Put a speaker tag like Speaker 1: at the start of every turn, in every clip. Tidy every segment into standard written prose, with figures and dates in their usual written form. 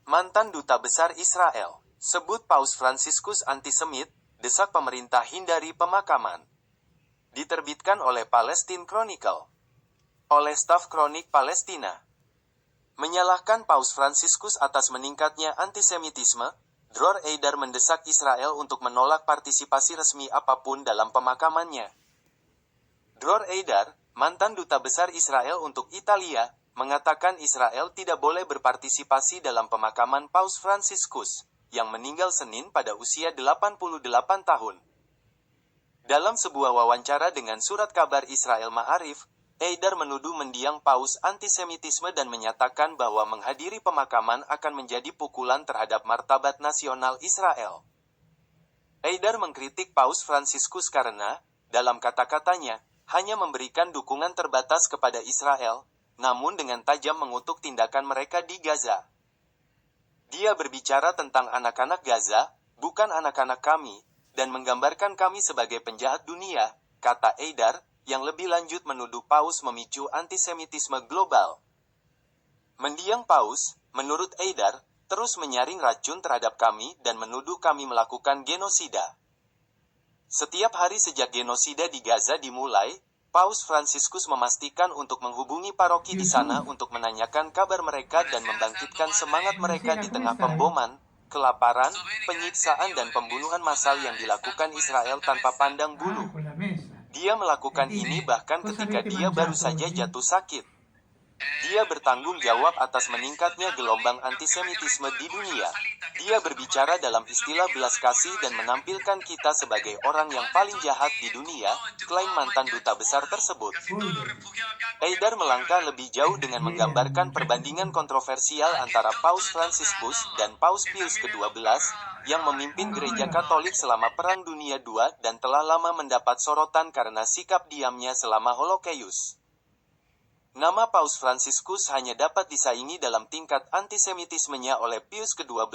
Speaker 1: Mantan Duta Besar Israel, sebut Paus Fransiskus antisemit, desak pemerintah hindari pemakaman. Diterbitkan oleh Palestine Chronicle. Oleh staf kronik Palestina. Menyalahkan Paus Fransiskus atas meningkatnya antisemitisme, Dror Eidar mendesak Israel untuk menolak partisipasi resmi apapun dalam pemakamannya. Dror Eidar, mantan Duta Besar Israel untuk Italia, mengatakan Israel tidak boleh berpartisipasi dalam pemakaman Paus Fransiskus, yang meninggal Senin pada usia 88 tahun. Dalam sebuah wawancara dengan surat kabar Israel Ma'arif, Eidar menuduh mendiang Paus antisemitisme dan menyatakan bahwa menghadiri pemakaman akan menjadi pukulan terhadap martabat nasional Israel. Eidar mengkritik Paus Fransiskus karena, dalam kata-katanya, hanya memberikan dukungan terbatas kepada Israel, namun dengan tajam mengutuk tindakan mereka di Gaza. Dia berbicara tentang anak-anak Gaza, bukan anak-anak kami, dan menggambarkan kami sebagai penjahat dunia, kata Eidar, yang lebih lanjut menuduh Paus memicu antisemitisme global. Mendiang Paus, menurut Eidar, terus menyaring racun terhadap kami dan menuduh kami melakukan genosida. Setiap hari sejak genosida di Gaza dimulai, Paus Fransiskus memastikan untuk menghubungi paroki di sana untuk menanyakan kabar mereka dan membangkitkan semangat mereka di tengah pemboman, kelaparan, penyiksaan dan pembunuhan massal yang dilakukan Israel tanpa pandang bulu. Dia melakukan ini bahkan ketika dia baru saja jatuh sakit. Dia bertanggung jawab atas meningkatnya gelombang antisemitisme di dunia. Dia berbicara dalam istilah belas kasih dan menampilkan kita sebagai orang yang paling jahat di dunia, klaim mantan duta besar tersebut. Eidar melangkah lebih jauh dengan menggambarkan perbandingan kontroversial antara Paus Fransiskus dan Paus Pius ke-12, yang memimpin gereja Katolik selama Perang Dunia II dan telah lama mendapat sorotan karena sikap diamnya selama Holocaust. Nama Paus Fransiskus hanya dapat disaingi dalam tingkat antisemitismenya oleh Pius ke-12,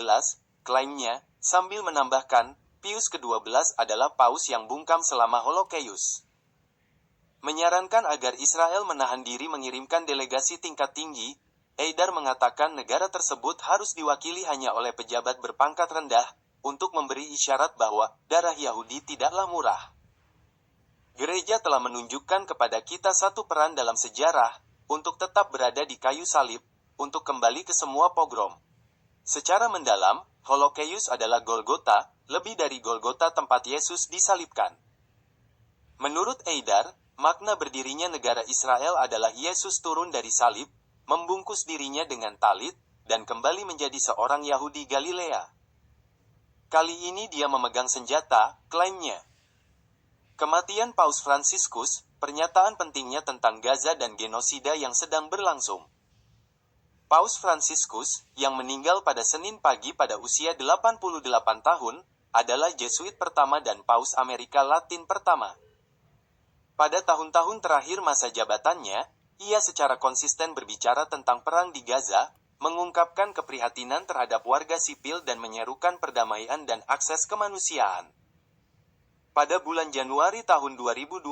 Speaker 1: klaimnya, sambil menambahkan, Pius ke-12 adalah Paus yang bungkam selama Holocaust. Menyarankan agar Israel menahan diri mengirimkan delegasi tingkat tinggi, Eidar mengatakan negara tersebut harus diwakili hanya oleh pejabat berpangkat rendah, untuk memberi isyarat bahwa darah Yahudi tidaklah murah. Gereja telah menunjukkan kepada kita satu peran dalam sejarah, untuk tetap berada di kayu salib, untuk kembali ke semua pogrom. Secara mendalam, Holocaust adalah Golgota, lebih dari Golgota tempat Yesus disalibkan. Menurut Eidar, makna berdirinya negara Israel adalah Yesus turun dari salib, membungkus dirinya dengan talit, dan kembali menjadi seorang Yahudi Galilea. Kali ini dia memegang senjata, klaimnya. Kematian Paus Fransiskus, pernyataan pentingnya tentang Gaza dan genosida yang sedang berlangsung. Paus Fransiskus, yang meninggal pada Senin pagi pada usia 88 tahun, adalah Jesuit pertama dan Paus Amerika Latin pertama. Pada tahun-tahun terakhir masa jabatannya, ia secara konsisten berbicara tentang perang di Gaza, mengungkapkan keprihatinan terhadap warga sipil dan menyerukan perdamaian dan akses kemanusiaan. Pada bulan Januari tahun 2025,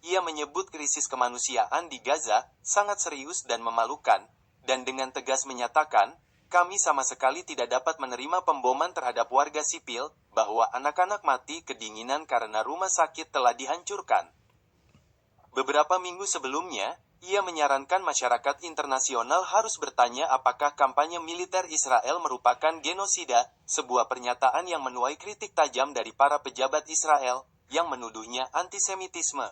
Speaker 1: ia menyebut krisis kemanusiaan di Gaza sangat serius dan memalukan, dan dengan tegas menyatakan, kami sama sekali tidak dapat menerima pemboman terhadap warga sipil, bahwa anak-anak mati kedinginan karena rumah sakit telah dihancurkan. Beberapa minggu sebelumnya, ia menyarankan masyarakat internasional harus bertanya apakah kampanye militer Israel merupakan genosida, sebuah pernyataan yang menuai kritik tajam dari para pejabat Israel, yang menuduhnya antisemitisme.